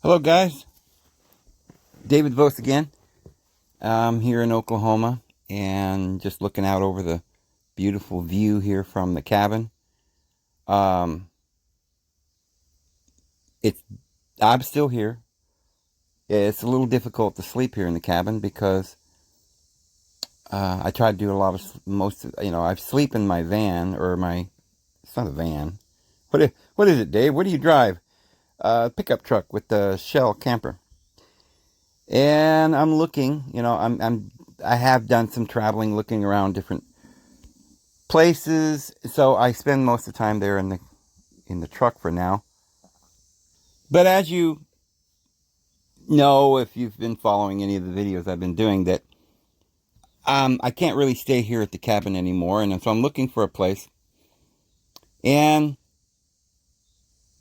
Hello, guys. David Vos again. I'm here in Oklahoma and just looking out over the beautiful view here from the cabin. Um, it's I'm still here. It's a little difficult to sleep here in the cabin because I try to do a lot of I sleep in my van or my. It's not a van. What is it, Dave? What do you drive? Pickup truck with the Shell camper. And I'm looking. I have done some traveling, looking around different places. So I spend most of the time there in the truck for now. But as you know, if you've been following any of the videos I've been doing, that I can't really stay here at the cabin anymore, and so I'm looking for a place. And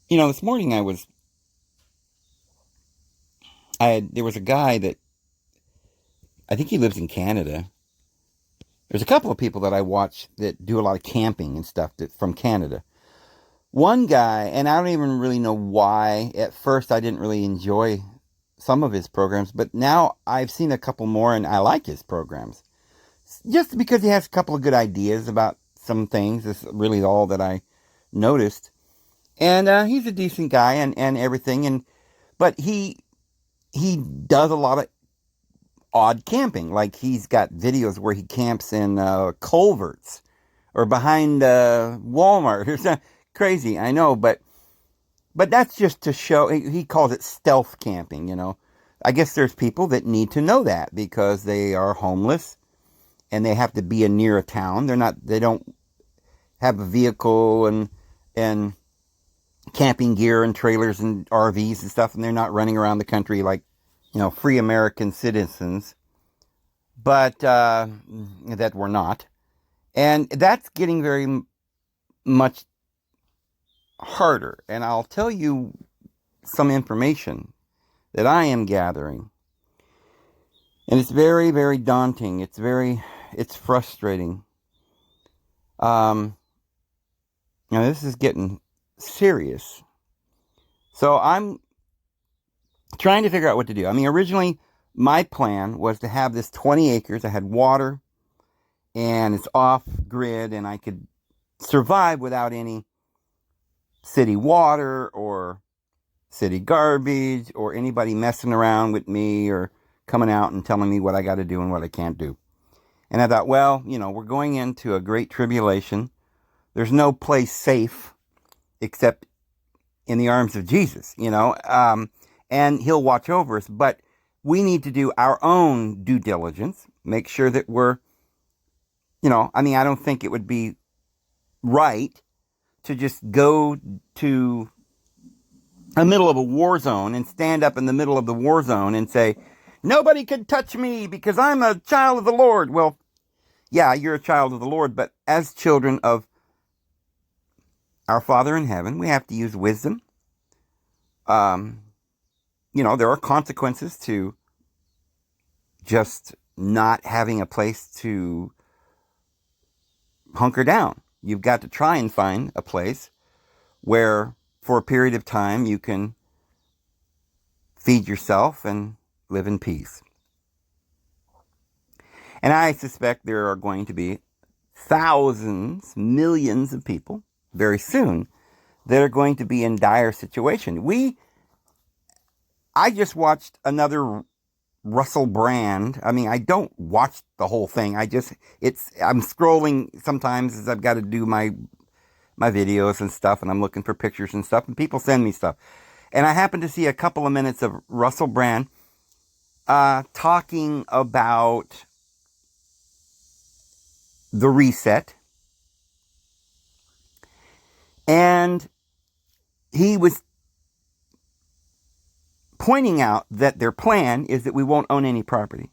this morning there was a guy that I think he lives in Canada. There's a couple of people that I watch that do a lot of camping and stuff from Canada. One guy, and I don't even really know why. At first, I didn't really enjoy some of his programs, but now I've seen a couple more and I like his programs. Just because he has a couple of good ideas about some things is really all that I noticed. And he's a decent guy and everything, but he does a lot of odd camping. Like he's got videos where he camps in culverts or behind Walmart or something. Crazy, I know, but that's just to show. He calls it stealth camping. I guess there's people that need to know that because they are homeless and they have to be near a town. They don't have a vehicle and camping gear and trailers and RVs and stuff, and they're not running around the country like, free American citizens, but that we're not. And that's getting very much harder. And I'll tell you some information that I am gathering. And it's very, very daunting. It's frustrating. Now this is getting serious. So I'm trying to figure out what to do. I mean, originally my plan was to have this 20 acres. I had water and it's off grid and I could survive without any city water or city garbage or anybody messing around with me or coming out and telling me what I got to do and what I can't do. And I thought, well, we're going into a great tribulation. There's no place safe except in the arms of Jesus, and he'll watch over us. But we need to do our own due diligence, make sure that we're, I don't think it would be right to just go to the middle of a war zone and stand up in the middle of the war zone and say, nobody can touch me because I'm a child of the Lord. Well, yeah, you're a child of the Lord, but as children of our Father in heaven, we have to use wisdom. There are consequences to just not having a place to hunker down. You've got to try and find a place where for a period of time you can feed yourself and live in peace. And I suspect there are going to be thousands, millions of people very soon that are going to be in dire situation. I just watched another Russell Brand. I mean, I don't watch the whole thing. I'm scrolling sometimes as I've got to do my videos and stuff, and I'm looking for pictures and stuff, and people send me stuff. And I happened to see a couple of minutes of Russell Brand talking about the reset. And he was pointing out that their plan is that we won't own any property.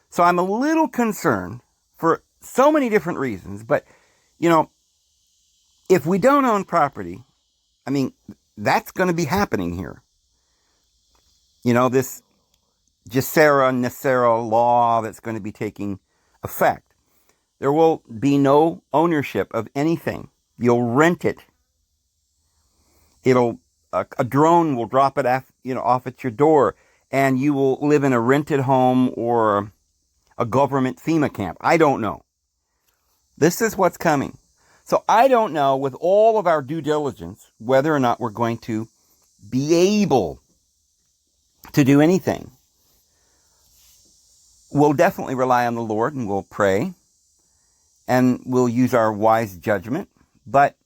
So I'm a little concerned for so many different reasons. But, if we don't own property, I mean, that's going to be happening here. This Nacera law that's going to be taking effect. There will be no ownership of anything. You'll rent it. A drone will drop it off at your door, and you will live in a rented home or a government FEMA camp. I don't know. This is what's coming. So I don't know, with all of our due diligence, whether or not we're going to be able to do anything. We'll definitely rely on the Lord, and we'll pray, and we'll use our wise judgment. But,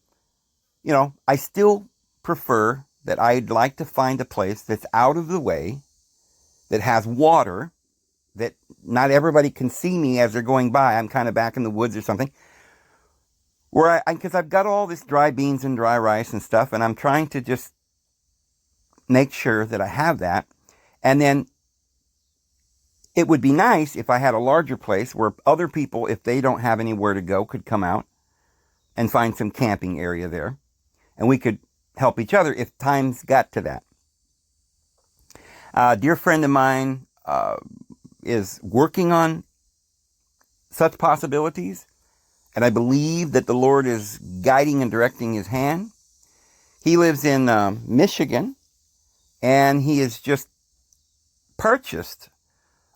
I still prefer that I'd like to find a place that's out of the way, that has water, that not everybody can see me as they're going by. I'm kind of back in the woods or something. Because I've got all this dry beans and dry rice and stuff, and I'm trying to just make sure that I have that. And then it would be nice if I had a larger place where other people, if they don't have anywhere to go, could come out and find some camping area there. And we could help each other if times got to that. A dear friend of mine is working on such possibilities. And I believe that the Lord is guiding and directing his hand. He lives in Michigan. And he has just purchased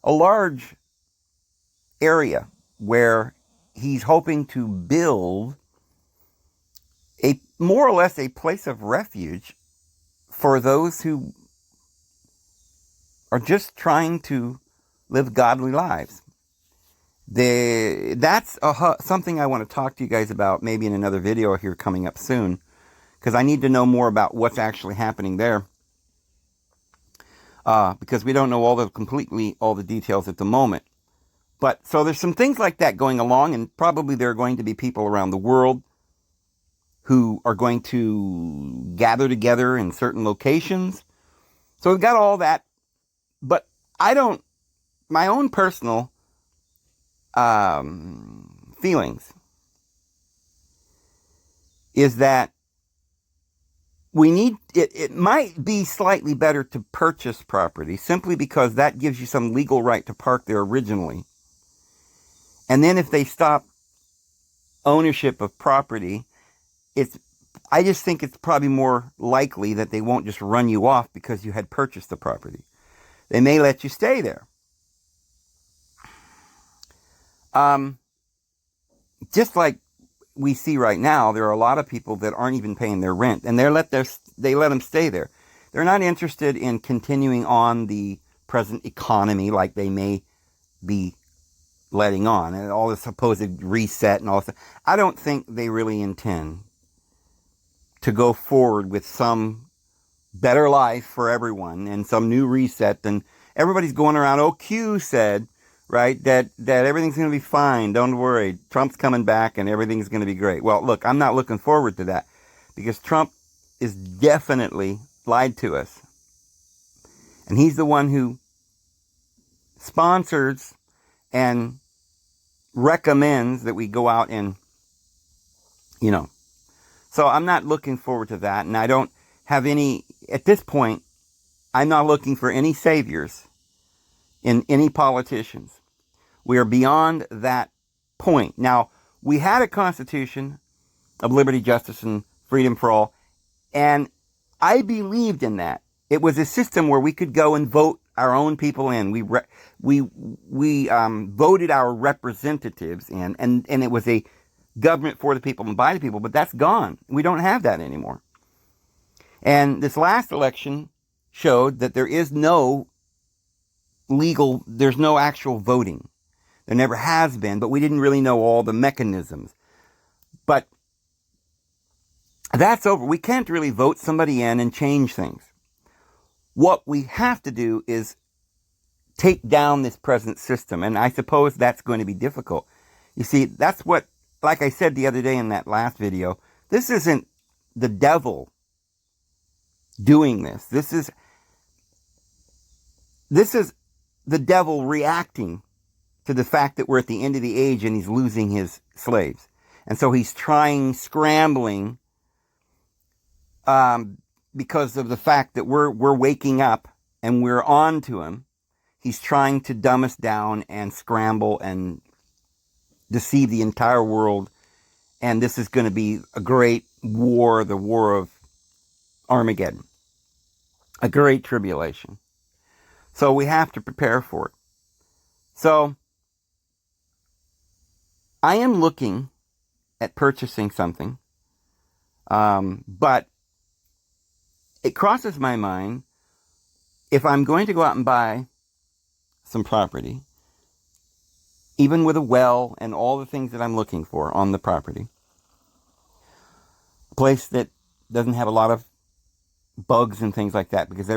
a large area where he's hoping to build more or less a place of refuge for those who are just trying to live godly lives. That's something I want to talk to you guys about maybe in another video here coming up soon, because I need to know more about what's actually happening there. Because we don't know all the details at the moment. But so there's some things like that going along, and probably there are going to be people around the world who are going to gather together in certain locations. So we've got all that. But my own personal feelings is that it might be slightly better to purchase property, simply because that gives you some legal right to park there originally. And then if they stop ownership of property, I just think it's probably more likely that they won't just run you off because you had purchased the property. They may let you stay there. Just like we see right now, there are a lot of people that aren't even paying their rent, and they let them stay there. They're not interested in continuing on the present economy like they may be letting on, and all the supposed reset and all this. I don't think they really intend to go forward with some better life for everyone and some new reset. And everybody's going around, Q said, right, that everything's going to be fine. Don't worry. Trump's coming back and everything's going to be great. Well, look, I'm not looking forward to that, because Trump is definitely lied to us. And he's the one who sponsors and recommends that we go out and, So I'm not looking forward to that. And I don't have at this point, I'm not looking for any saviors in any politicians. We are beyond that point. Now, we had a Constitution of liberty, justice, and freedom for all, and I believed in that. It was a system where we could go and vote our own people in. We voted our representatives in, and it was a government for the people and by the people. But that's gone. We don't have that anymore. And this last election showed that there's no actual voting. There never has been, but we didn't really know all the mechanisms. But that's over. We can't really vote somebody in and change things. What we have to do is take down this present system, and I suppose that's going to be difficult. You see, that's what, like I said the other day in that last video, this isn't the devil doing this. This is the devil reacting to the fact that we're at the end of the age and he's losing his slaves. And so he's scrambling, because of the fact that we're waking up and we're on to him. He's trying to dumb us down and scramble and deceive the entire world. And this is going to be a great war, the war of Armageddon. a great tribulation. So we have to prepare for it. So I am looking at purchasing something, but it crosses my mind, if I'm going to go out and buy some property, even with a well and all the things that I'm looking for on the property, a place that doesn't have a lot of bugs and things like that, because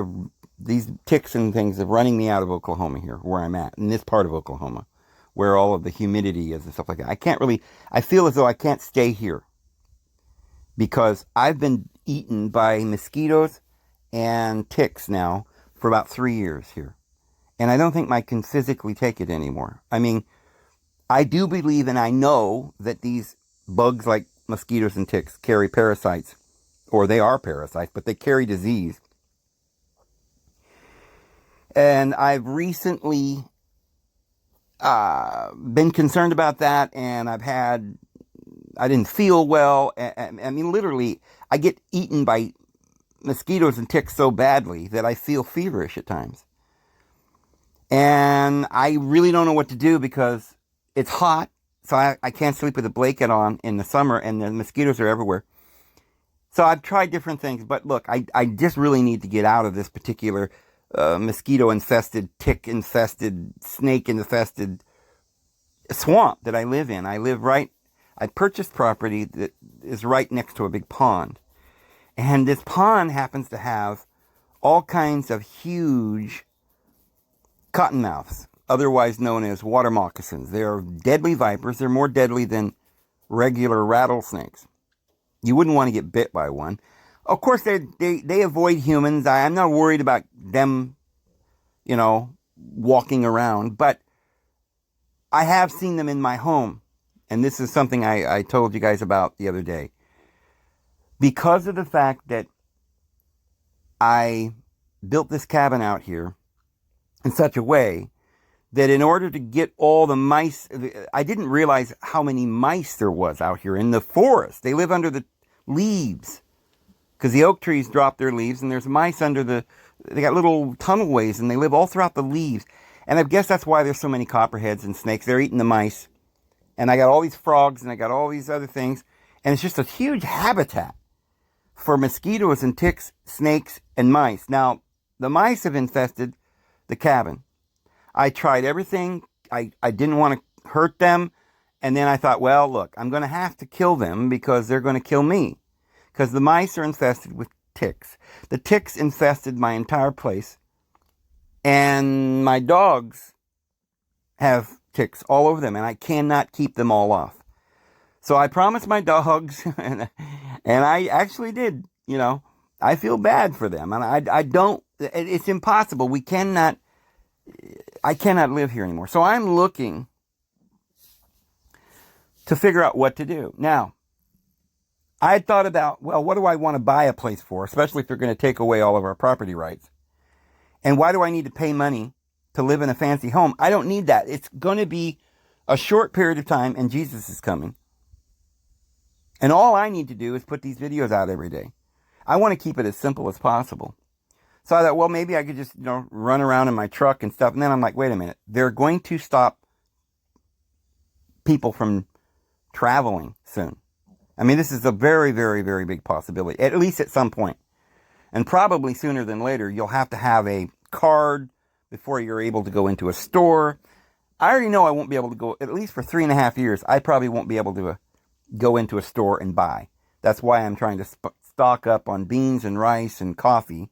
these ticks and things are running me out of Oklahoma here, where I'm at, in this part of Oklahoma, where all of the humidity is and stuff like that. I feel as though I can't stay here because I've been eaten by mosquitoes and ticks now for about 3 years here. And I don't think I can physically take it anymore. I mean, I do believe and I know that these bugs like mosquitoes and ticks carry parasites, or they are parasites, but they carry disease. And I've recently been concerned about that, and I didn't feel well. I mean, literally, I get eaten by mosquitoes and ticks so badly that I feel feverish at times. And I really don't know what to do because it's hot, so I can't sleep with a blanket on in the summer, and the mosquitoes are everywhere. So I've tried different things, but look, I just really need to get out of this particular mosquito-infested, tick-infested, snake-infested swamp that I live in. I purchased property that is right next to a big pond. And this pond happens to have all kinds of huge cottonmouths, otherwise known as water moccasins. They are deadly vipers. They're more deadly than regular rattlesnakes. You wouldn't want to get bit by one. Of course, they avoid humans. I'm not worried about them, walking around. But I have seen them in my home. And this is something I told you guys about the other day. Because of the fact that I built this cabin out here in such a way that in order to get all the mice, I didn't realize how many mice there was out here in the forest. They live under the leaves because the oak trees drop their leaves, and there's mice they got little tunnelways, and they live all throughout the leaves. And I guess that's why there's so many copperheads and snakes. They're eating the mice. And I got all these frogs, and I got all these other things. And it's just a huge habitat for mosquitoes and ticks, snakes, and mice. Now, the mice have infested the cabin. I tried everything. I didn't want to hurt them. And then I thought, well, look, I'm going to have to kill them because they're going to kill me. Because the mice are infested with ticks. The ticks infested my entire place. And my dogs have ticks all over them, and I cannot keep them all off. So I promised my dogs, and I actually did, I feel bad for them, and I don't, it's impossible. I cannot live here anymore. So I'm looking to figure out what to do. Now, I had thought about, well, what do I want to buy a place for, especially if they're going to take away all of our property rights? And why do I need to pay money to live in a fancy home? I don't need that. It's going to be a short period of time, and Jesus is coming. And all I need to do is put these videos out every day. I want to keep it as simple as possible. So I thought, well, maybe I could just, run around in my truck and stuff. And then I'm like, wait a minute. They're going to stop people from traveling soon. I mean, this is a very, very, very big possibility, at least at some point. And probably sooner than later, you'll have to have a card before you're able to go into a store. I already know I won't be able to go, at least for 3.5 years, I probably won't be able to go into a store and buy. That's why I'm trying to stock up on beans and rice and coffee,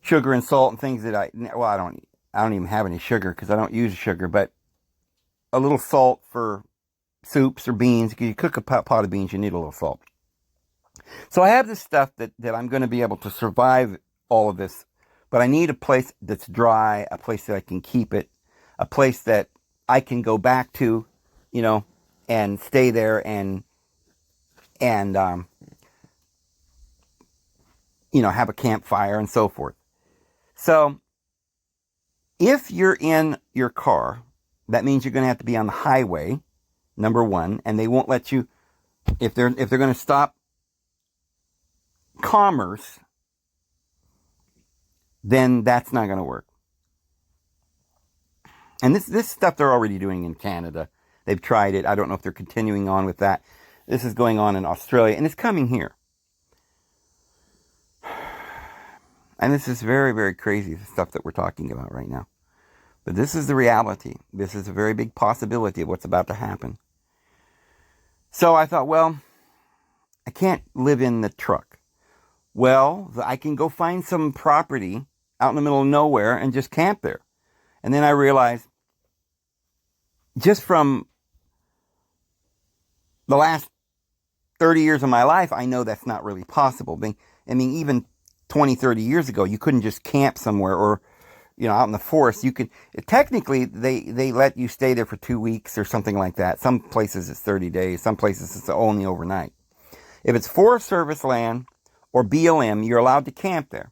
sugar and salt and things that I don't even have any sugar because I don't use sugar, but a little salt for soups or beans. If you cook a pot of beans, you need a little salt. So I have this stuff that I'm going to be able to survive all of this, but I need a place that's dry, a place that I can keep it, a place that I can go back to, and stay there and have a campfire and so forth. So if you're in your car, that means you're going to have to be on the highway, number one, and they won't let you, if they're going to stop commerce, then that's not going to work. And this stuff they're already doing in Canada. They've tried it. I don't know if they're continuing on with that. This is going on in Australia, and it's coming here. And this is very, very crazy, the stuff that we're talking about right now. But this is the reality. This is a very big possibility of what's about to happen. So I thought, well, I can't live in the truck. Well, I can go find some property out in the middle of nowhere and just camp there. And then I realized, just from the last 30 years of my life, I know that's not really possible. I mean, even 20, 30 years ago, you couldn't just camp somewhere or, out in the forest. You could, technically, they let you stay there for 2 weeks or something like that. Some places it's 30 days. Some places it's only overnight. If it's Forest Service land or BLM, you're allowed to camp there.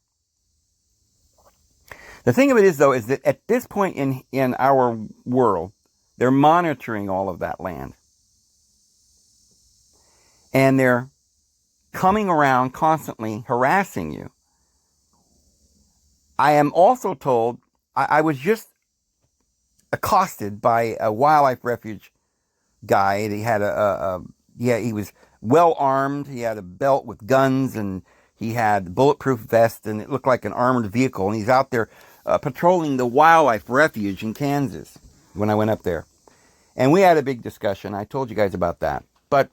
The thing of it is, though, is that at this point in our world, they're monitoring all of that land. And they're coming around constantly harassing you. I am also told, I was just accosted by a wildlife refuge guy. He had he was well armed. He had a belt with guns, and he had a bulletproof vest, and it looked like an armored vehicle. And he's out there patrolling the wildlife refuge in Kansas when I went up there. And we had a big discussion. I told you guys about that. But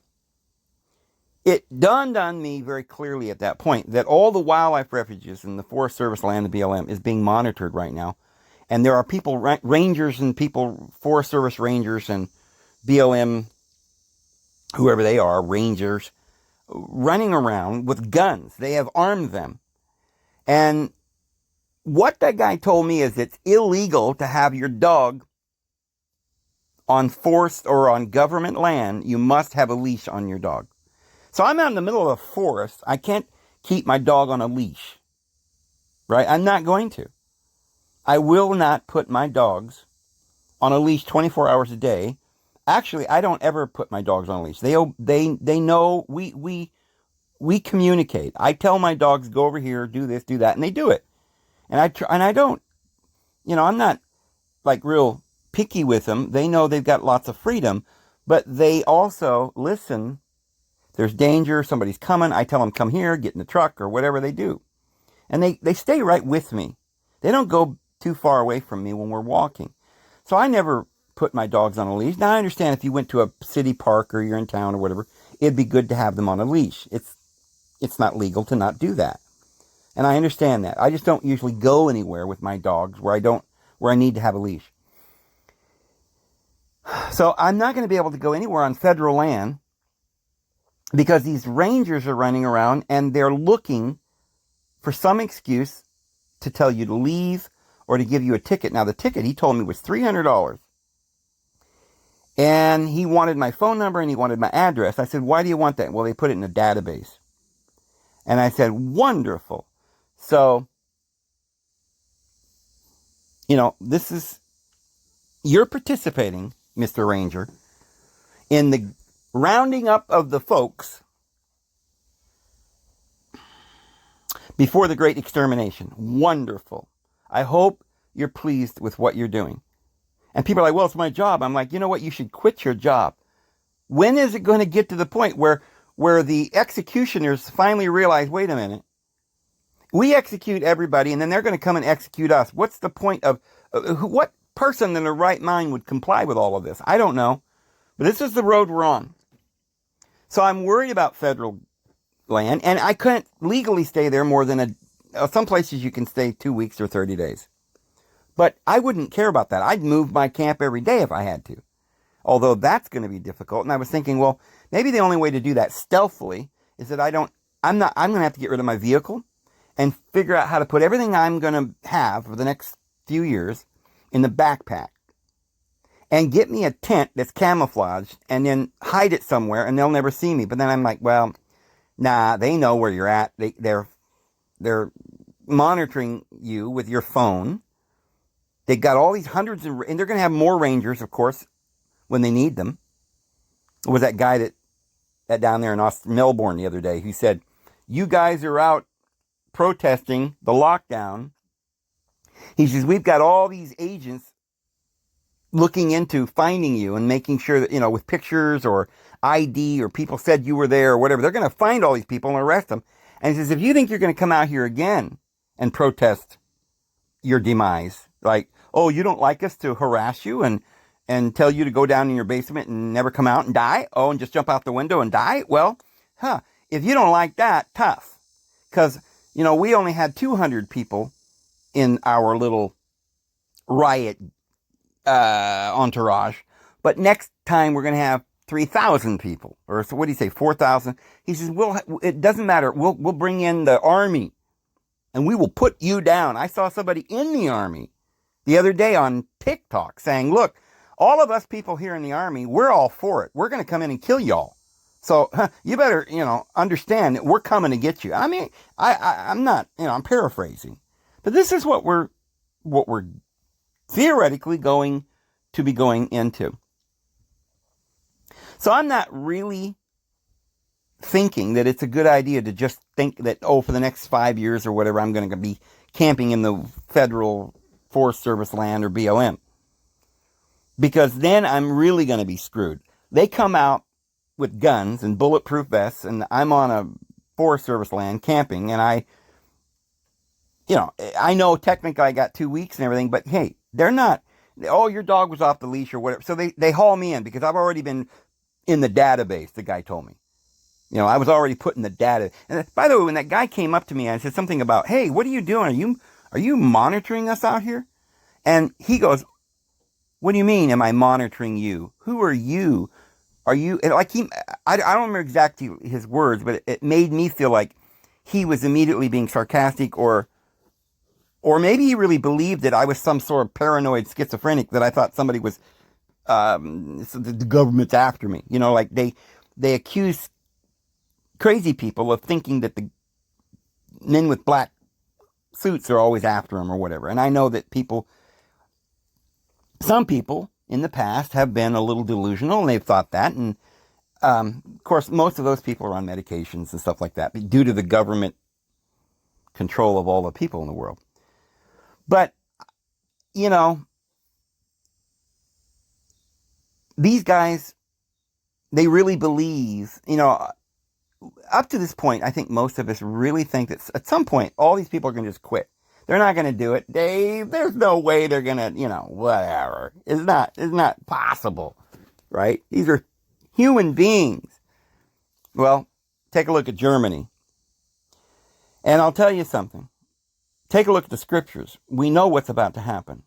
it dawned on me very clearly at that point that all the wildlife refuges in the Forest Service land, the BLM, is being monitored right now. And there are people, rangers and people, Forest Service rangers and BLM, whoever they are, rangers, running around with guns. They have armed them. And what that guy told me is it's illegal to have your dog on forest or on government land. You must have a leash on your dog. So I'm out in the middle of a forest. I can't keep my dog on a leash, right? I'm not going to. I will not put my dogs on a leash 24 hours a day. Actually, I don't ever put my dogs on a leash. They know we communicate. I tell my dogs, go over here, do this, do that, and they do it. And I don't, I'm not like real picky with them. They know they've got lots of freedom, but they also listen. There's danger, somebody's coming, I tell them, come here, get in the truck, or whatever they do. And they stay right with me. They don't go too far away from me when we're walking. So I never put my dogs on a leash. Now I understand if you went to a city park or you're in town or whatever, it'd be good to have them on a leash. It's not legal to not do that. And I understand that. I just don't usually go anywhere with my dogs where I need to have a leash. So I'm not going to be able to go anywhere on federal land because these rangers are running around and they're looking for some excuse to tell you to leave or to give you a ticket. Now, the ticket, he told me, was $300. And he wanted my phone number and he wanted my address. I said, why do you want that? Well, they put it in a database. And I said, wonderful. So, you're participating, Mr. Ranger, in the rounding up of the folks before the Great Extermination. Wonderful. I hope you're pleased with what you're doing. And people are like, well, it's my job. I'm like, you know what? You should quit your job. When is it going to get to the point where the executioners finally realize, wait a minute, we execute everybody and then they're going to come and execute us. What's the point of, what person in their right mind would comply with all of this? I don't know. But this is the road we're on. So I'm worried about federal land, and I couldn't legally stay there more than some places you can stay 2 weeks or 30 days. But I wouldn't care about that. I'd move my camp every day if I had to. Although that's going to be difficult. And I was thinking, well, maybe the only way to do that stealthily is that I'm going to have to get rid of my vehicle and figure out how to put everything I'm going to have for the next few years in the backpack. And get me a tent that's camouflaged and then hide it somewhere and they'll never see me. But then I'm like, well, nah, they know where you're at. They're monitoring you with your phone. They got all these hundreds and they're going to have more rangers, of course, when they need them. It was that guy that down there in Melbourne the other day who said, you guys are out protesting the lockdown He says, we've got all these agents looking into finding you and making sure that, with pictures or ID or people said you were there or whatever, they're going to find all these people and arrest them. And he says, if you think you're going to come out here again and protest your demise, like, oh, you don't like us to harass you and tell you to go down in your basement and never come out and die? Oh, and just jump out the window and die? Well, if you don't like that, tough. Because, we only had 200 people in our little riot entourage. But next time we're going to have 3,000 people. Or so what do you say, 4,000? He says, it doesn't matter. We'll bring in the army and we will put you down. I saw somebody in the army the other day on TikTok saying, look, all of us people here in the army, we're all for it. We're going to come in and kill y'all. So you better, understand that we're coming to get you. I mean, I'm not, I'm paraphrasing, but this is what we're theoretically going to be going into. So I'm not really thinking that it's a good idea to just think that, for the next 5 years or whatever, I'm going to be camping in the Federal Forest Service land or BLM. Because then I'm really going to be screwed. They come out with guns and bulletproof vests, and I'm on a Forest Service land camping, and I know technically I got 2 weeks and everything, but hey, they're not, oh, your dog was off the leash or whatever. So they haul me in because I've already been in the database, the guy told me. I was already put in the data. And by the way, when that guy came up to me, I said something about, hey, what are you doing? Are you monitoring us out here? And he goes, what do you mean, am I monitoring you? Who are you? Are you, like I don't remember exactly his words, but it made me feel like he was immediately being sarcastic, or maybe he really believed that I was some sort of paranoid schizophrenic, that I thought somebody was, the government's after me. Like they accuse crazy people of thinking that the men with black suits are always after them or whatever. And I know that some people in the past have been a little delusional and they've thought that. And, of course, most of those people are on medications and stuff like that due to the government control of all the people in the world. But, these guys, they really believe, up to this point, I think most of us really think that at some point, all these people are going to just quit. They're not going to do it. There's no way they're going to, whatever. It's not possible, right? These are human beings. Well, take a look at Germany. And I'll tell you something. Take a look at the scriptures. We know what's about to happen.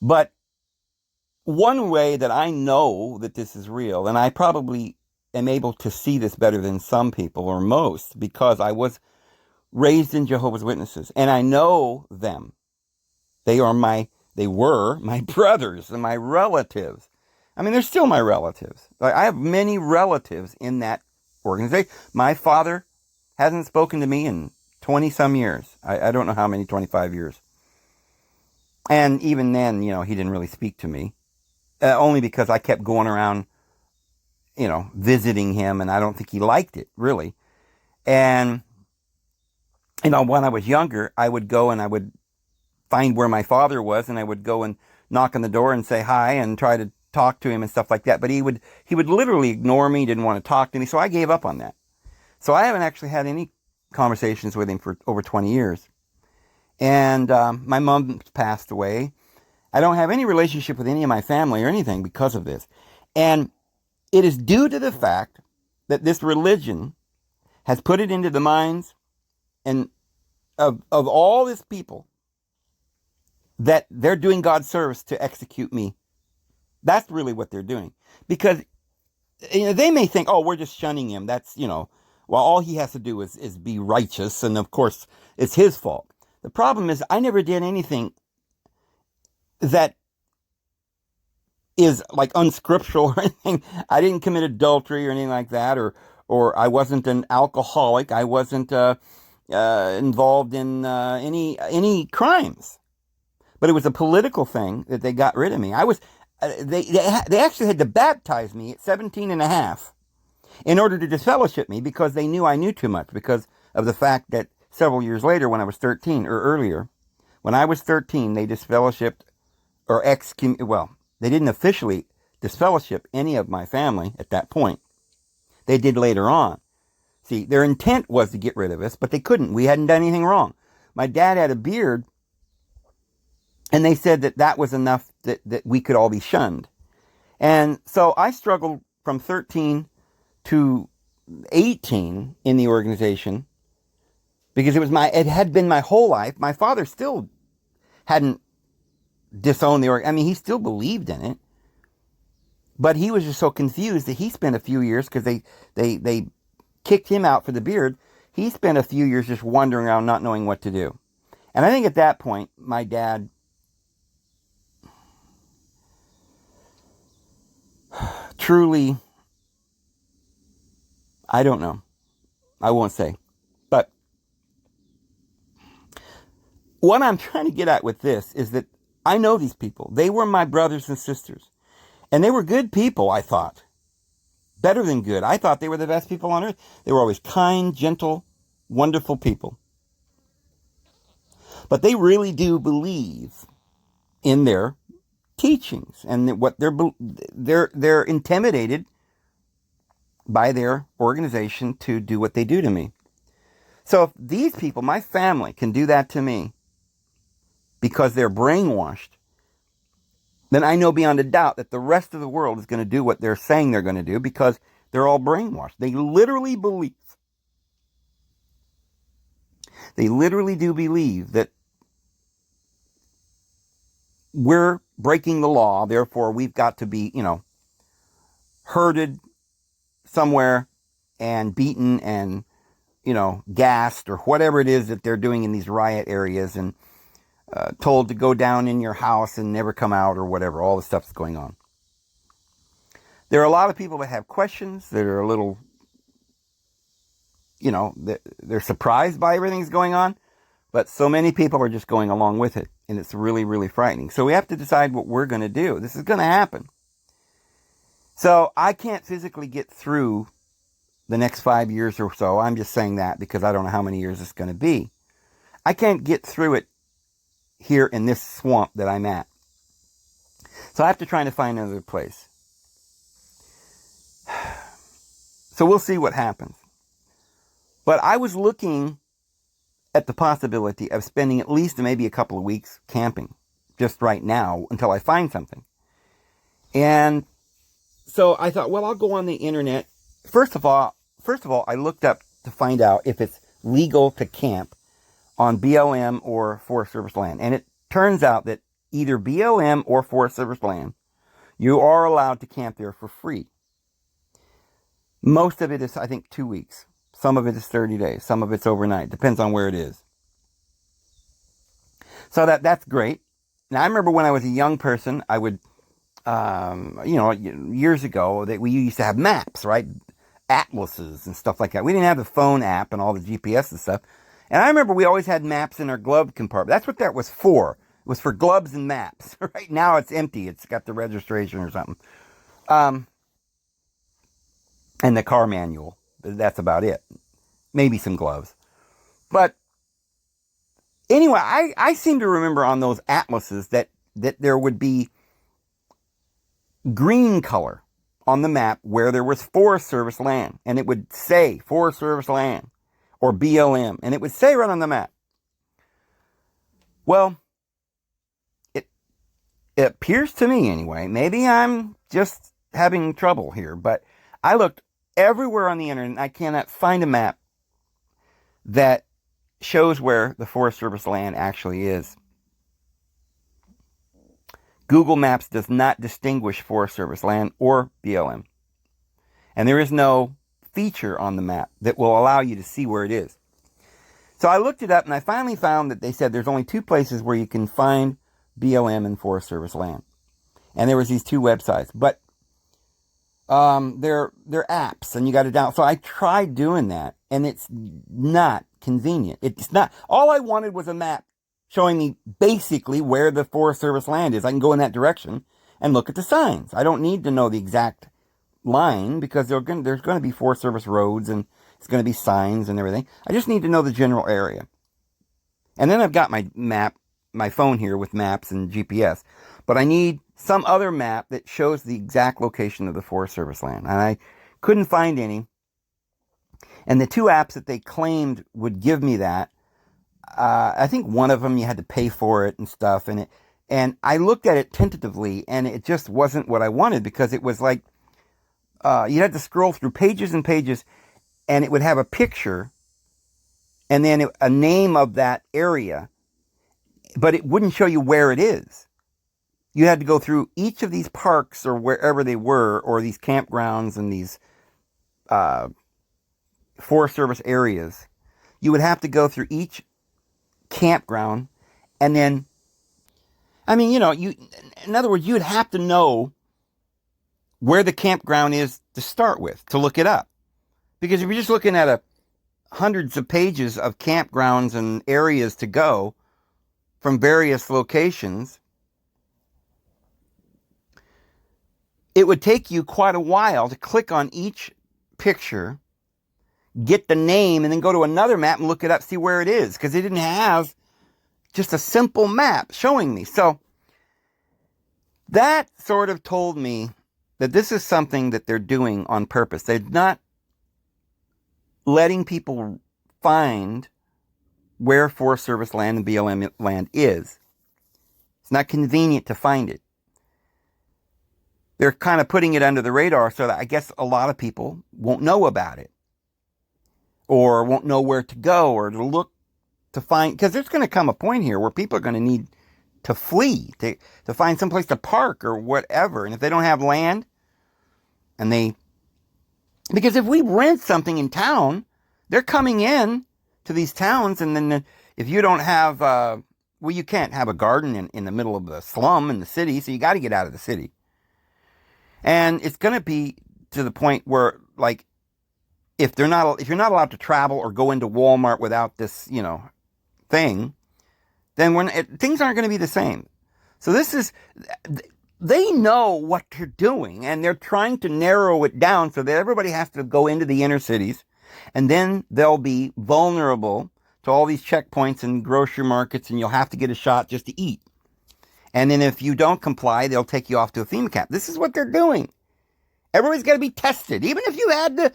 But one way that I know that this is real, and I probably am able to see this better than some people or most, because I was raised in Jehovah's Witnesses, and I know them. They were my brothers and my relatives. I mean, they're still my relatives. I have many relatives in that organization. My father hasn't spoken to me in 20 some years. I don't know how many, 25 years. And even then, he didn't really speak to me. Only because I kept going around, visiting him, and I don't think he liked it, really. And, when I was younger, I would go and I would find where my father was, and I would go and knock on the door and say hi and try to talk to him and stuff like that. But he would literally ignore me, didn't want to talk to me, so I gave up on that. So I haven't actually had any conversations with him for over 20 years. And my mom passed away. I don't have any relationship with any of my family or anything because of this. And it is due to the fact that this religion has put it into the minds and of all this people that they're doing God's service to execute me. That's really what they're doing. Because they may think, oh, we're just shunning him. That's, well, all he has to do is be righteous. And of course, it's his fault. The problem is I never did anything that is like unscriptural or anything. I didn't commit adultery or anything like that, or I wasn't an alcoholic. I wasn't involved in any crimes. But it was a political thing that they got rid of me. They actually had to baptize me at 17 and a half in order to disfellowship me, because they knew I knew too much, because of the fact that several years later when I was 13 or earlier. When I was 13, they disfellowshipped or they didn't officially disfellowship any of my family at that point. They did later on. See, their intent was to get rid of us, but they couldn't. We hadn't done anything wrong. My dad had a beard, and they said that that was enough that we could all be shunned. And so I struggled from 13 to 18 in the organization because it had been my whole life. My father still hadn't disowned the org. I mean, he still believed in it, but he was just so confused that he spent a few years because they kicked him out for the beard. He spent a few years just wandering around, not knowing what to do. And I think at that point, my dad truly, I don't know. I won't say. But what I'm trying to get at with this is that I know these people. They were my brothers and sisters. And they were good people, I thought. Better than good. I thought they were the best people on earth. They were always kind, gentle, wonderful people. But they really do believe in their teachings, and what they're intimidated by their organization to do what they do to me. So if these people, my family, can do that to me because they're brainwashed, then I know beyond a doubt that the rest of the world is going to do what they're saying they're going to do because they're all brainwashed. They literally do believe that we're breaking the law, therefore we've got to be, herded somewhere and beaten and, gassed or whatever it is that they're doing in these riot areas, and told to go down in your house and never come out or whatever, all the stuff that's going on. There are a lot of people that have questions, that are a little, they're surprised by everything that's going on, but so many people are just going along with it, and it's really, really frightening. So we have to decide what we're going to do. This is going to happen. So I can't physically get through the next 5 years or so. I'm just saying that because I don't know how many years it's going to be. I can't get through it here in this swamp that I'm at. So I have to try to find another place. So we'll see what happens. But I was looking at the possibility of spending at least maybe a couple of weeks camping just right now until I find something. And so I thought, well, I'll go on the internet. First of all, I looked up to find out if it's legal to camp on BLM or Forest Service land. And it turns out that either BLM or Forest Service land, you are allowed to camp there for free. Most of it is, I think, 2 weeks. Some of it is 30 days. Some of it's overnight. Depends on where it is. So that's great. Now, I remember when I was a young person, I would, years ago, that we used to have maps, right? Atlases and stuff like that. We didn't have the phone app and all the GPS and stuff. And I remember we always had maps in our glove compartment. That's what that was for. It was for gloves and maps. Right now it's empty. It's got the registration or something. And the car manual. That's about it. Maybe some gloves. But anyway, I seem to remember on those atlases that there would be green color on the map where there was Forest Service land. And it would say Forest Service land or BLM. And it would say right on the map. Well, it appears to me anyway, maybe I'm just having trouble here, but I looked everywhere on the internet and I cannot find a map that shows where the Forest Service land actually is. Google Maps does not distinguish Forest Service land or BLM. And there is no feature on the map that will allow you to see where it is. So I looked it up and I finally found that they said there's only 2 places where you can find BLM and Forest Service land. And there was these 2 websites. But they're apps and you got to download. So I tried doing that and it's not convenient. It's not. All I wanted was a map showing me basically where the Forest Service land is. I can go in that direction and look at the signs. I don't need to know the exact line because there's going to be Forest Service roads and It's going to be signs and everything. I just need to know the general area. And then I've got my map, my phone here with maps and GPS. But I need some other map that shows the exact location of the Forest Service land. And I couldn't find any. And the two apps that they claimed would give me that, I think one of them you had to pay for it and stuff. And I looked at it tentatively, and it just wasn't what I wanted, because it was like you had to scroll through pages and pages, and it would have a picture and then a name of that area, but it wouldn't show you where it is. You had to go through each of these parks or wherever they were, or these campgrounds and these Forest Service areas. You would have to go through each campground, and then, I mean, in other words, you'd have to know where the campground is to start with, to look it up. Because if you're just looking at hundreds of pages of campgrounds and areas to go from various locations, it would take you quite a while to click on each picture, get the name, and then go to another map and look it up, see where it is, because they didn't have just a simple map showing me. So that sort of told me that this is something that they're doing on purpose. They're not letting people find where Forest Service land and BLM land is. It's not convenient to find it. They're kind of putting it under the radar so that I guess a lot of people won't know about it, or won't know where to go or to look to find, because there's going to come a point here where people are going to need to flee, to find someplace to park or whatever. And if they don't have land, because if we rent something in town, they're coming in to these towns, and then if you don't have, you can't have a garden in the middle of the slum in the city, so you got to get out of the city. And it's going to be to the point where, like, if you're not allowed to travel or go into Walmart without this, thing, then things aren't going to be the same. So they know what they're doing, and they're trying to narrow it down so that everybody has to go into the inner cities, and then they'll be vulnerable to all these checkpoints and grocery markets, and you'll have to get a shot just to eat. And then if you don't comply, they'll take you off to a FEMA camp. This is what they're doing. Everybody's got to be tested, even if you had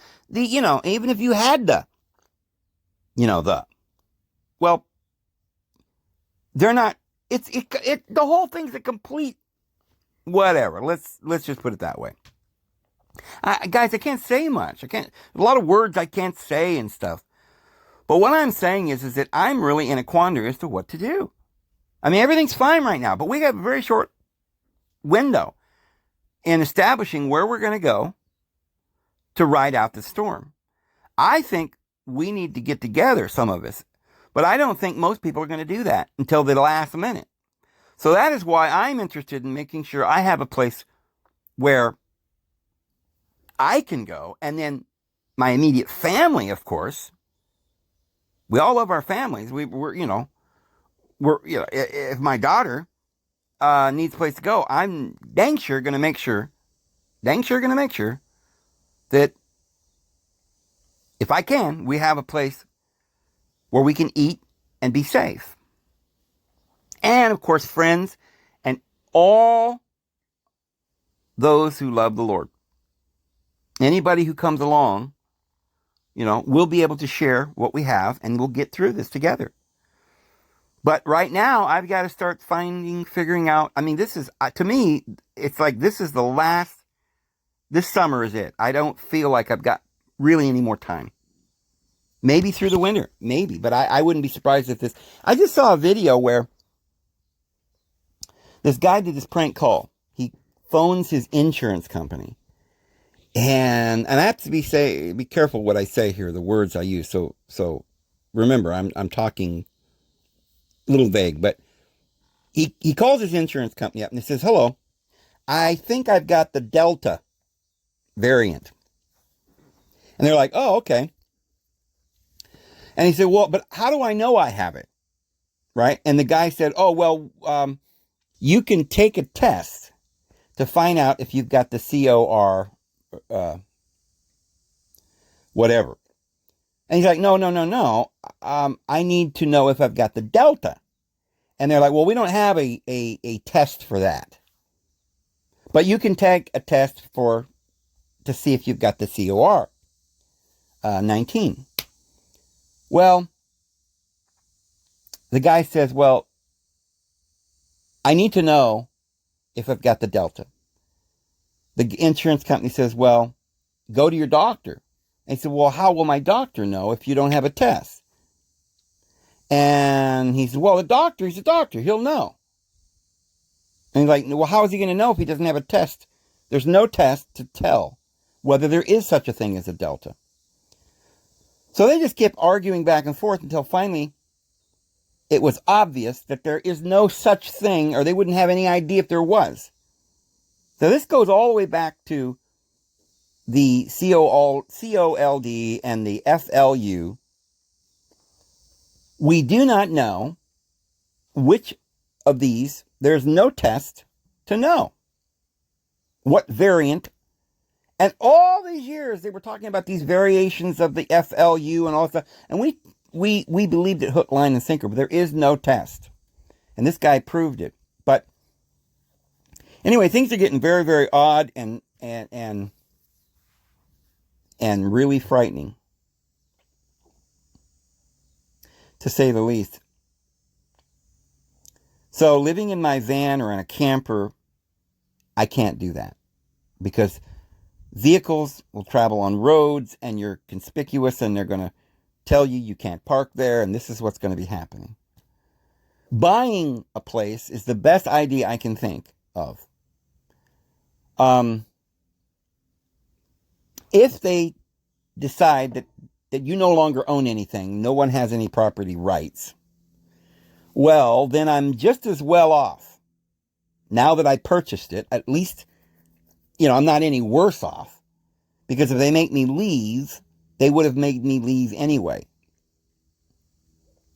well, they're not. The whole thing's a complete whatever. Let's just put it that way. Guys, I can't say much. A lot of words I can't say and stuff. But what I'm saying is that I'm really in a quandary as to what to do. I mean, everything's fine right now, but we have a very short window in establishing where we're going to go to ride out the storm. I think we need to get together, some of us, but I don't think most people are going to do that until the last minute. So that is why I'm interested in making sure I have a place where I can go, and then my immediate family, of course. We all love our families. If my daughter needs a place to go, I'm dang sure going to make sure that if I can, we have a place where we can eat and be safe. And of course, friends and all those who love the Lord. Anybody who comes along, we'll be able to share what we have, and we'll get through this together. But right now, I've got to start figuring out. I mean, this is, to me, it's like this is this summer is it. I don't feel like I've got really any more time. Maybe through the winter, maybe, but I wouldn't be surprised if I just saw a video where this guy did this prank call. He phones his insurance company. And I have to be careful what I say here, the words I use. So remember, I'm talking a little vague, but he calls his insurance company up and he says, "Hello, I think I've got the Delta variant." And they're like, "Oh, okay." And he said, "Well, but how do I know I have it?" Right? And the guy said, "Oh, well, you can take a test to find out if you've got the COR, whatever." And he's like, no, no, no, no. I need to know if I've got the Delta. And they're like, well, we don't have a test for that. But you can take a test to see if you've got the COR 19. Well, the guy says, well, I need to know if I've got the Delta. The insurance company says, well, go to your doctor. And he said, well, how will my doctor know if you don't have a test? And he said, well, he's a doctor. He'll know. And he's like, well, how is he going to know if he doesn't have a test? There's no test to tell whether there is such a thing as a Delta. So they just kept arguing back and forth until finally it was obvious that there is no such thing, or they wouldn't have any idea if there was. So this goes all the way back to the COLD and the FLU. We do not know which of these. There's no test to know what variant. And all these years they were talking about these variations of the FLU and all that stuff. And we believed it hook, line, and sinker, but there is no test. And this guy proved it. But anyway, things are getting very, very odd and really frightening, to say the least. So living in my van or in a camper, I can't do that because vehicles will travel on roads and you're conspicuous and they're going to tell you can't park there and this is what's going to be happening. Buying a place is the best idea I can think of. If they decide that you no longer own anything, no one has any property rights, well, then I'm just as well off. Now that I purchased it, at least, I'm not any worse off. Because if they make me leave, they would have made me leave anyway.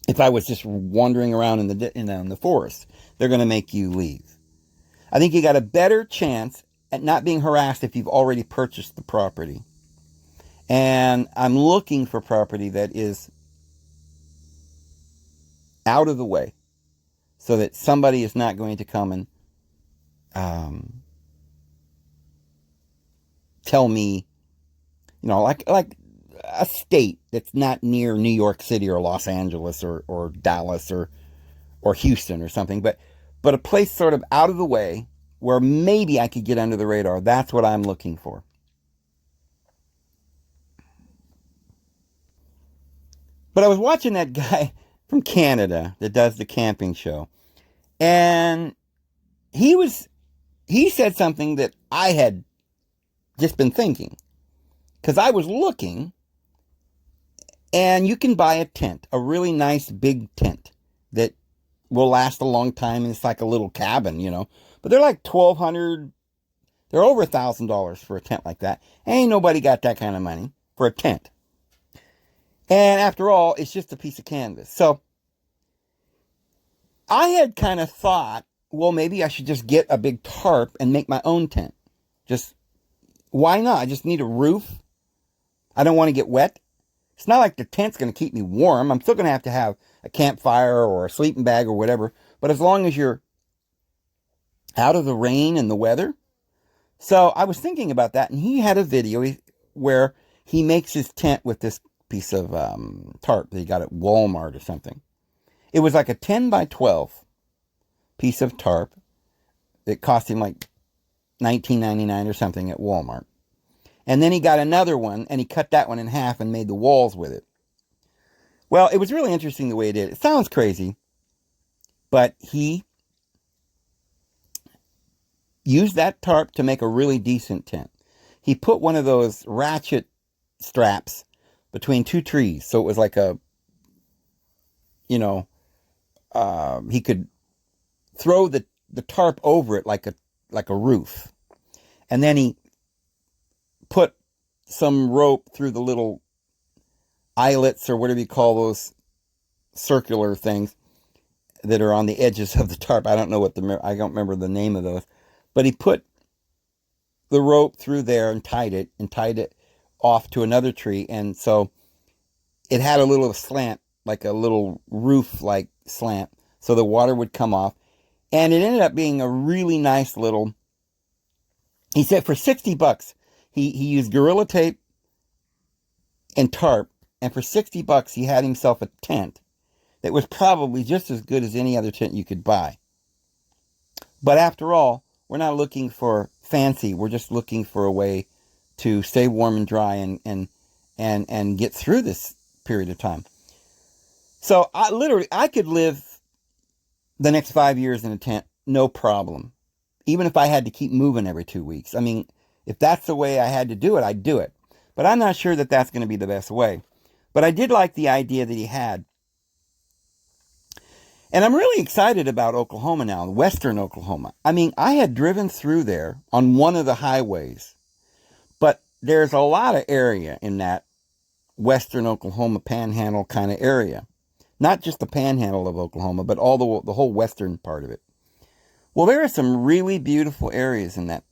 If I was just wandering around in the forest, they're going to make you leave. I think you got a better chance at not being harassed if you've already purchased the property. And I'm looking for property that is out of the way so that somebody is not going to come and tell me, like a state that's not near New York City or Los Angeles or Dallas or Houston or something, but a place sort of out of the way where maybe I could get under the radar. That's what I'm looking for. But I was watching that guy from Canada that does the camping show, and he said something that I had just been thinking, because I was looking, and you can buy a tent, a really nice big tent that will last a long time, and it's like a little cabin, but they're like $1,200. They're over $1,000 for a tent like that. Ain't nobody got that kind of money for a tent. And after all, it's just a piece of canvas. So I had kind of thought, well, maybe I should just get a big tarp and make my own tent. Just, why not? I just need a roof. I don't want to get wet. It's not like the tent's going to keep me warm. I'm still going to have a campfire or a sleeping bag or whatever. But as long as you're out of the rain and the weather. So I was thinking about that, and he had a video where he makes his tent with this piece of tarp that he got at Walmart or something. It was like a 10 by 12 piece of tarp that cost him like $19.99 or something at Walmart. And then he got another one, and he cut that one in half and made the walls with it. Well, it was really interesting the way he did it. It sounds crazy, but he used that tarp to make a really decent tent. He put one of those ratchet straps between two trees, so it was like he could throw the tarp over it like a roof. And then he put some rope through the little eyelets, or whatever you call those circular things that are on the edges of the tarp. I don't remember the name of those. But he put the rope through there and tied it off to another tree. And so it had a little slant, like a little roof-like slant, so the water would come off. And it ended up being a really nice little, he said for $60, he used Gorilla Tape and tarp, and for $60 he had himself a tent that was probably just as good as any other tent you could buy. But after all, we're not looking for fancy. We're just looking for a way to stay warm and dry and get through this period of time. So I could live the next 5 years in a tent, no problem. Even if I had to keep moving every 2 weeks. I mean, if that's the way I had to do it, I'd do it. But I'm not sure that that's going to be the best way. But I did like the idea that he had. And I'm really excited about Oklahoma now, western Oklahoma. I mean, I had driven through there on one of the highways. But there's a lot of area in that western Oklahoma panhandle kind of area. Not just the panhandle of Oklahoma, but all the whole western part of it. Well, there are some really beautiful areas in that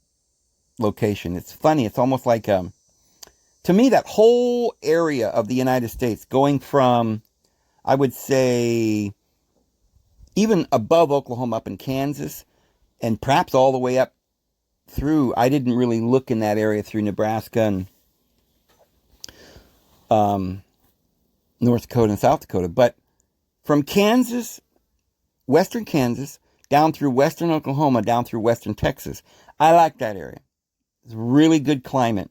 location. It's funny. It's almost like, to me, that whole area of the United States, going from, I would say, even above Oklahoma up in Kansas, and perhaps all the way up through, I didn't really look in that area through Nebraska and North Dakota and South Dakota. But from Kansas, western Kansas, down through western Oklahoma, down through western Texas, I like that area. It's really good climate.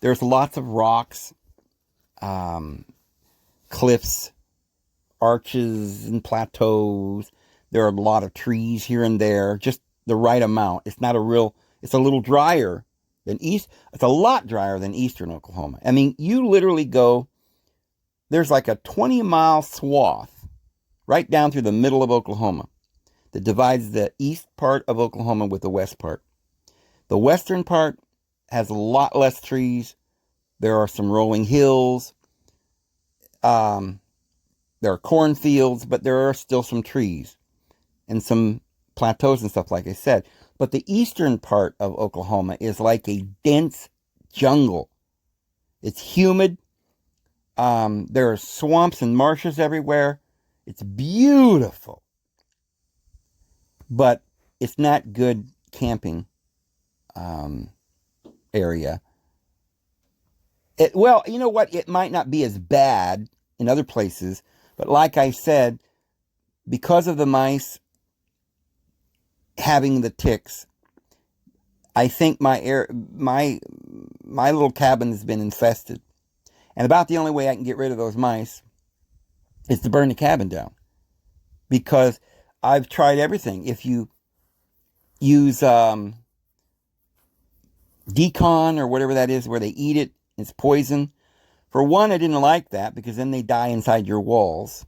There's lots of rocks, cliffs, arches, and plateaus. There are a lot of trees here and there, just the right amount. It's a little drier than it's a lot drier than eastern Oklahoma. I mean, you literally there's like a 20-mile swath right down through the middle of Oklahoma that divides the east part of Oklahoma with the west part. The western part has a lot less trees. There are some rolling hills. There are cornfields, but there are still some trees and some plateaus and stuff, like I said. But the eastern part of Oklahoma is like a dense jungle. It's humid. There are swamps and marshes everywhere. It's beautiful. But it's not good camping area. Well, you know what? It might not be as bad in other places, but like I said, because of the mice having the ticks, I think my little cabin has been infested. And about the only way I can get rid of those mice is to burn the cabin down. Because I've tried everything. If you use decon or whatever that is, where they eat it, it's poison. For one, I didn't like that because then they die inside your walls.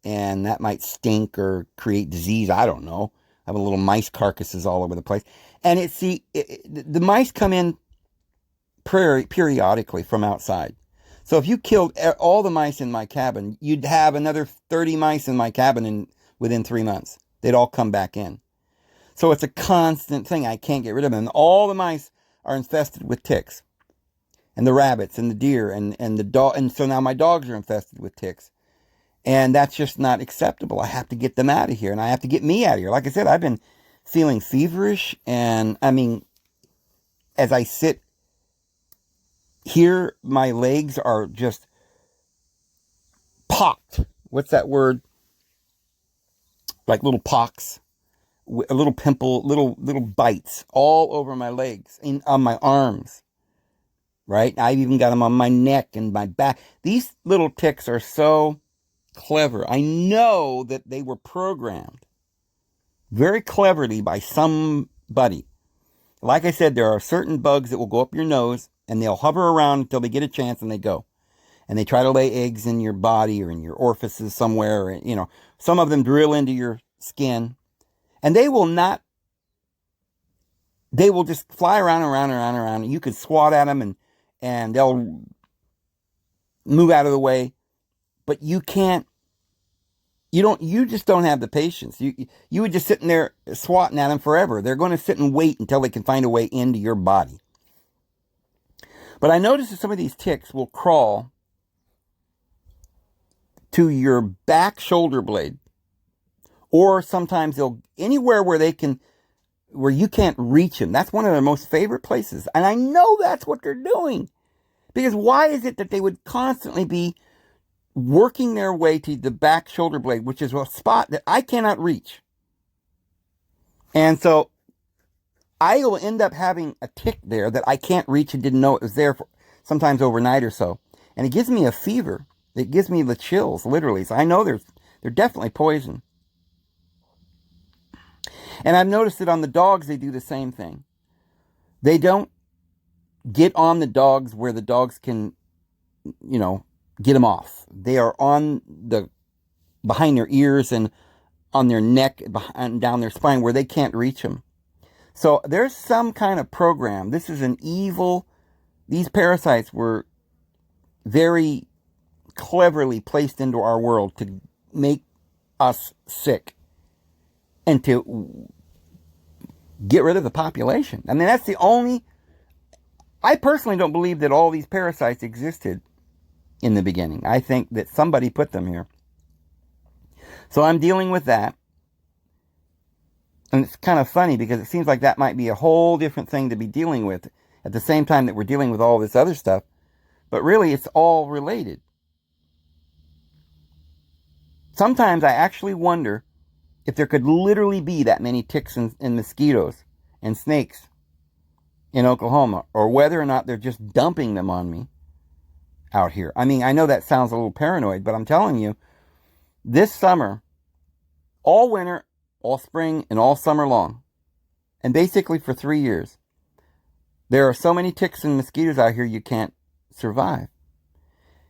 And that might stink or create disease. I don't know. I have a little mice carcasses all over the place. And the mice come in periodically from outside. So if you killed all the mice in my cabin, you'd have another 30 mice in my cabin within 3 months. They'd all come back in. So it's a constant thing. I can't get rid of them. And all the mice are infested with ticks. And the rabbits and the deer and the dog. And so now my dogs are infested with ticks. And that's just not acceptable. I have to get them out of here. And I have to get me out of here. Like I said, I've been feeling feverish. And I mean, as I sit here, my legs are just pocked. What's that word? Like little pocks, a little pimple, little bites all over my legs, on my arms. Right? I've even got them on my neck and my back. These little ticks are so clever. I know that they were programmed very cleverly by somebody. Like I said, there are certain bugs that will go up your nose and they'll hover around until they get a chance and they go. And they try to lay eggs in your body or in your orifices somewhere. Or, some of them drill into your skin. And they will just fly around. You could swat at them and they'll move out of the way. But you just don't have the patience. You would just sitting there swatting at them forever. They're going to sit and wait until they can find a way into your body. But I noticed that some of these ticks will crawl to your back shoulder blade. Or sometimes they'll, anywhere where where you can't reach them. That's one of their most favorite places. And I know that's what they're doing. Because why is it that they would constantly be working their way to the back shoulder blade, which is a spot that I cannot reach? And so I will end up having a tick there that I can't reach and didn't know it was there for sometimes overnight or so. And it gives me a fever. It gives me the chills, literally. So I know they're definitely poison. And I've noticed that on the dogs, they do the same thing. They don't get on the dogs where the dogs can, get them off. They are on behind their ears and on their neck and down their spine where they can't reach them. So there's some kind of program. This is an evil. These parasites were very cleverly placed into our world to make us sick and to get rid of the population. I mean, that's the only... I personally don't believe that all these parasites existed in the beginning. I think that somebody put them here. So I'm dealing with that. And it's kind of funny because it seems like that might be a whole different thing to be dealing with at the same time that we're dealing with all this other stuff. But really, it's all related. Sometimes I actually wonder if there could literally be that many ticks and mosquitoes and snakes in Oklahoma, or whether or not they're just dumping them on me out here. I mean, I know that sounds a little paranoid, but I'm telling you, this summer, all winter, all spring, and all summer long, and basically for 3 years, there are so many ticks and mosquitoes out here you can't survive.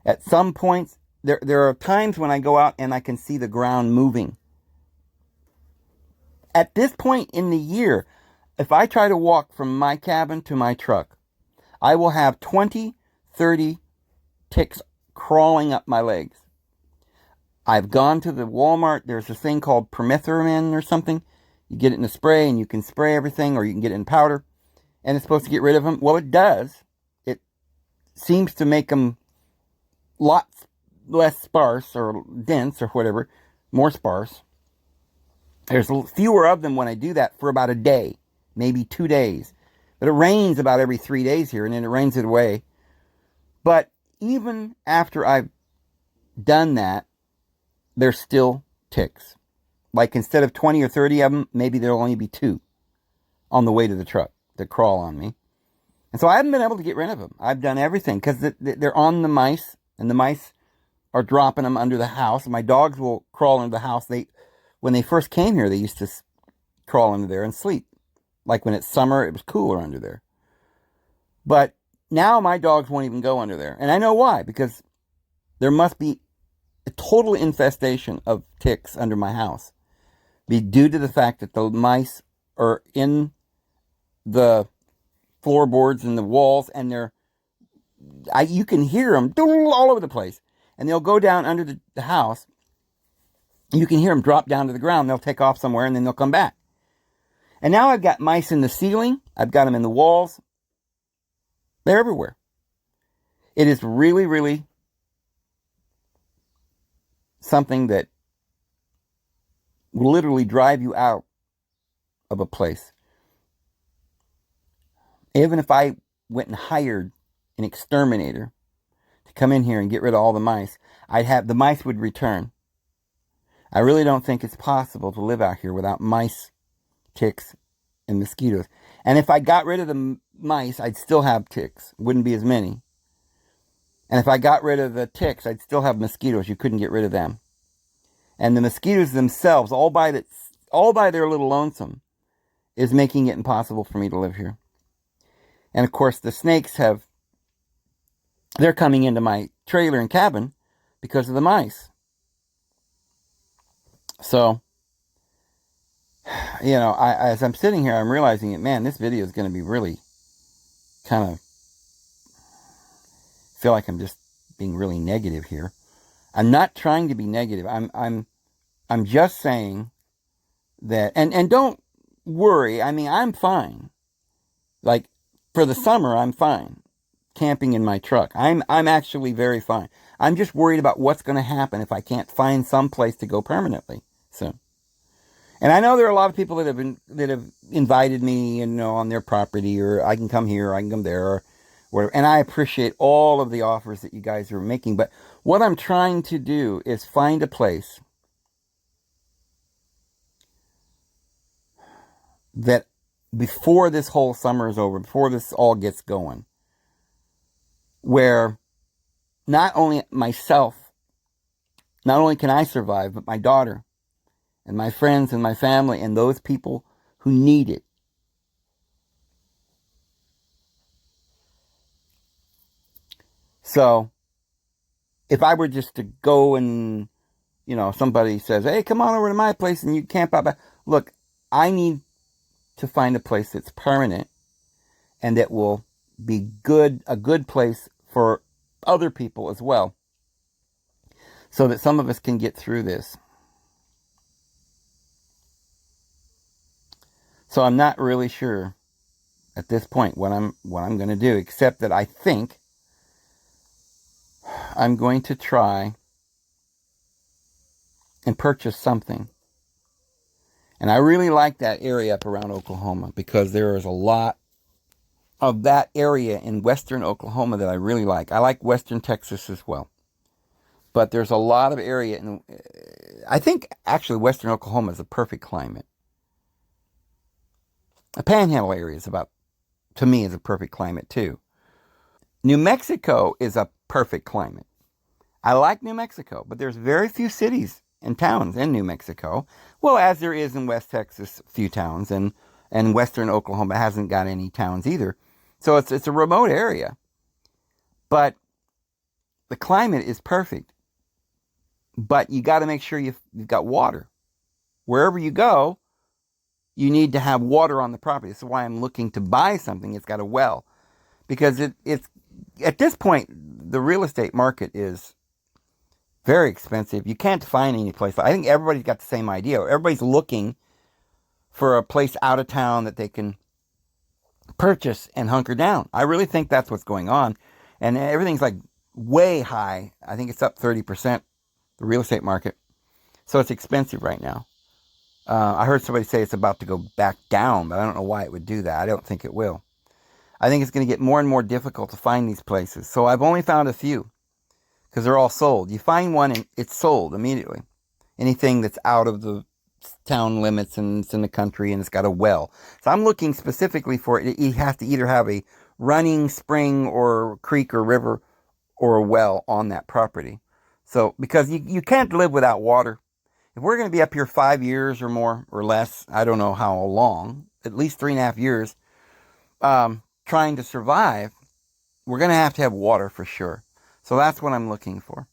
At some points, there are times when I go out and I can see the ground moving. At this point in the year, if I try to walk from my cabin to my truck, I will have 20, 30 ticks crawling up my legs. I've gone to the Walmart. There's this thing called permethrin or something. You get it in a spray and you can spray everything, or you can get it in powder. And it's supposed to get rid of them. Well, it does. It seems to make them lots less sparse or dense or whatever. More sparse. There's fewer of them when I do that for about a day, maybe 2 days. But it rains about every 3 days here, and then it rains it away. But even after I've done that, there's still ticks. Like instead of 20 or 30 of them, maybe there'll only be 2 on the way to the truck that crawl on me. And so I haven't been able to get rid of them. I've done everything because they're on the mice, and the mice are dropping them under the house. My dogs will crawl into the house. When they first came here, they used to crawl under there and sleep. Like when it's summer, it was cooler under there. But now my dogs won't even go under there. And I know why, because there must be a total infestation of ticks under my house. Be due to the fact that the mice are in the floorboards and the walls, and you can hear them all over the place. And they'll go down under the house. You can hear them drop down to the ground. They'll take off somewhere, and then they'll come back. And now I've got mice in the ceiling. I've got them in the walls. They're everywhere. It is really, really something that will literally drive you out of a place. Even if I went and hired an exterminator to come in here and get rid of all the mice, the mice would return. I really don't think it's possible to live out here without mice, ticks, and mosquitoes. And if I got rid of the mice, I'd still have ticks. Wouldn't be as many. And if I got rid of the ticks, I'd still have mosquitoes. You couldn't get rid of them. And the mosquitoes themselves, all by their little lonesome, is making it impossible for me to live here. And of course, the snakes they're coming into my trailer and cabin because of the mice. So, as I'm sitting here, I'm realizing that, man, this video is going to be really kind of, feel like I'm just being really negative here. I'm not trying to be negative. I'm just saying that, and don't worry. I mean, I'm fine. Like for the summer, I'm fine camping in my truck. I'm actually very fine. I'm just worried about what's going to happen if I can't find some place to go permanently soon. And I know there are a lot of people that have invited me, on their property, or I can come here, or I can come there, or whatever. And I appreciate all of the offers that you guys are making. But what I'm trying to do is find a place that before this whole summer is over, before this all gets going, where not only can I survive, but my daughter and my friends and my family and those people who need it. So if I were just to go and, somebody says, hey, come on over to my place and you camp out back. Look, I need to find a place that's permanent and that will be a good place for other people as well, so that some of us can get through this. So I'm not really sure at this point what I'm going to do, except that I think I'm going to try and purchase something. And I really like that area up around Oklahoma, because there is a lot of that area in western Oklahoma that I really like. I like western Texas as well. But there's a lot of area, and I think actually western Oklahoma is a perfect climate. The Panhandle area to me, is a perfect climate too. New Mexico is a perfect climate. I like New Mexico, but there's very few cities and towns in New Mexico. Well, as there is in West Texas, few towns, and western Oklahoma hasn't got any towns either. So it's a remote area. But the climate is perfect. But you got to make sure you've got water. Wherever you go, you need to have water on the property. That's why I'm looking to buy something that's got a well. Because it's at this point, the real estate market is very expensive. You can't find any place. I think everybody's got the same idea. Everybody's looking for a place out of town that they can purchase and hunker down. I really think that's what's going on. And everything's like way high. I think it's up 30%, the real estate market. So it's expensive right now. I heard somebody say it's about to go back down, but I don't know why it would do that. I don't think it will. I think it's going to get more and more difficult to find these places. So I've only found a few, because they're all sold. You find one and it's sold immediately. Anything that's out of the town limits and it's in the country and it's got a well. So I'm looking specifically for it. It has to either have a running spring or creek or river or a well on that property. So, because you can't live without water. If we're going to be up here 5 years or more or less, I don't know how long, at least 3.5 years, trying to survive, we're going to have water for sure. So that's what I'm looking for.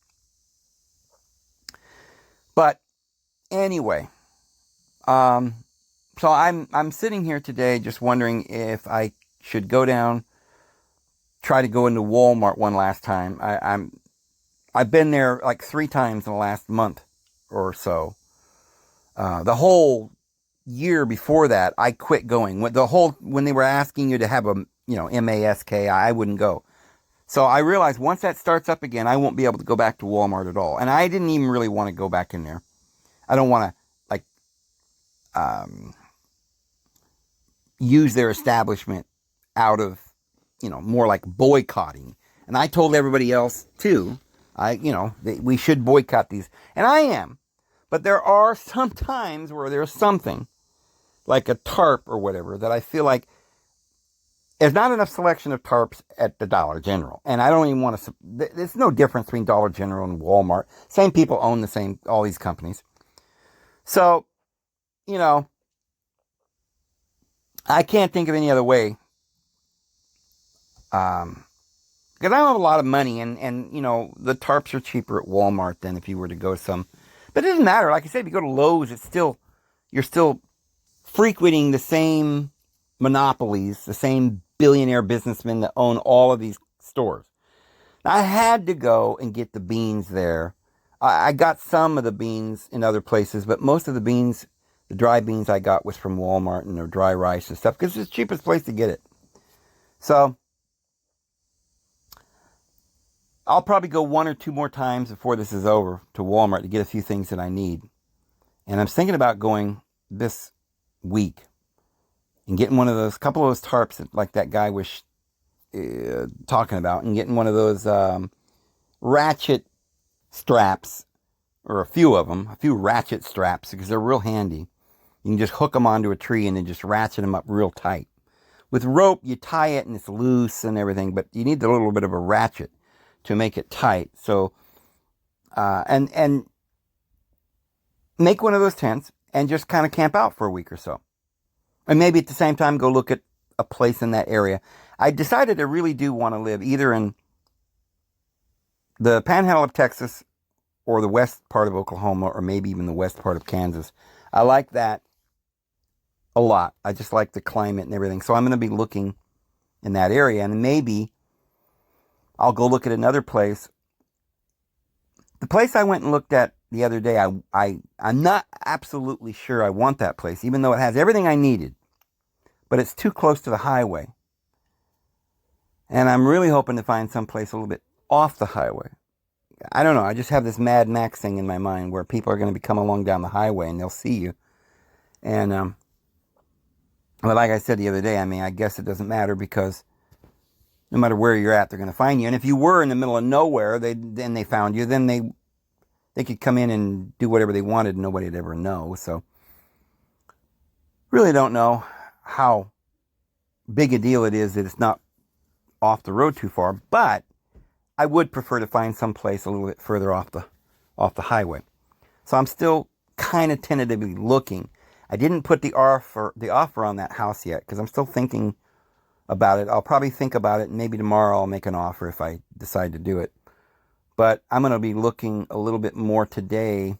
But anyway, so I'm sitting here today just wondering if I should go down, try to go into Walmart one last time. I've been there like 3 times in the last month or so. The whole year before that, I quit going. When they were asking you to have a mask, I wouldn't go. So I realized once that starts up again, I won't be able to go back to Walmart at all. And I didn't even really want to go back in there. I don't want to use their establishment out of, more like boycotting. And I told everybody else too, we should boycott these. And I am. But there are some times where there's something like a tarp or whatever that I feel like there's not enough selection of tarps at the Dollar General. And I don't even want to, there's no difference between Dollar General and Walmart. Same people own all these companies. So, I can't think of any other way. Because I don't have a lot of money, and the tarps are cheaper at Walmart than if you were to go some. But it doesn't matter. Like I said, if you go to Lowe's, you're still frequenting the same monopolies, the same billionaire businessmen that own all of these stores. Now, I had to go and get the beans there. I got some of the beans in other places, but most of the beans, the dry beans I got was from Walmart and their dry rice and stuff, because it's the cheapest place to get it. So I'll probably go 1 or 2 more times before this is over to Walmart to get a few things that I need. And I'm thinking about going this week and getting one of those, couple of those tarps that, like that guy was talking about, and getting one of those ratchet straps, or a few of them, a few ratchet straps, because they're real handy. You can just hook them onto a tree and then just ratchet them up real tight. With rope, you tie it and it's loose and everything, but you need a little bit of a ratchet to make it tight. So, and make one of those tents and just kind of camp out for a week or so. And maybe at the same time, go look at a place in that area. I decided I really do want to live either in the panhandle of Texas or the west part of Oklahoma, or maybe even the west part of Kansas. I like that a lot. I just like the climate and everything. So I'm going to be looking in that area, and maybe I'll go look at another place. The place I went and looked at the other day, I'm not absolutely sure I want that place, even though it has everything I needed, but it's too close to the highway. And I'm really hoping to find someplace a little bit off the highway. I don't know. I just have this Mad Max thing in my mind where people are going to be coming along down the highway and they'll see you. And, well, like I said the other day, I mean, I guess it doesn't matter, because no matter where you're at, they're going to find you. And if you were in the middle of nowhere, then they found you, then they could come in and do whatever they wanted and nobody would ever know. So, really don't know how big a deal it is that it's not off the road too far, but I would prefer to find some place a little bit further off the highway. So I'm still kind of tentatively looking. I didn't put the offer on that house yet, because I'm still thinking about it. I'll probably think about it, and maybe tomorrow I'll make an offer if I decide to do it. But I'm going to be looking a little bit more today.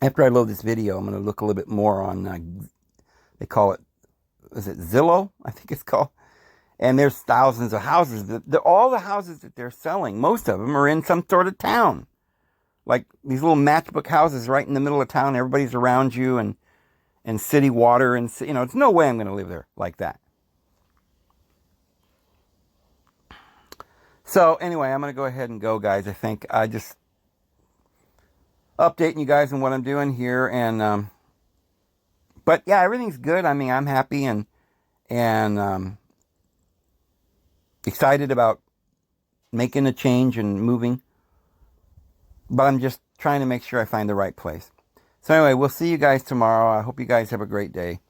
After I load this video, I'm going to look a little bit more on, they call it, is it Zillow? I think it's called. And there's thousands of houses. All the houses that they're selling, most of them are in some sort of town. Like these little matchbook houses right in the middle of town. Everybody's around you, and city water. And, you know, it's no way I'm going to live there like that. So anyway, I'm going to go ahead and go, guys. I think I just updating you guys on what I'm doing here. And, but yeah, everything's good. I mean, I'm happy and excited about making a change and moving, but I'm just trying to make sure I find the right place. So anyway, we'll see you guys tomorrow. I hope you guys have a great day.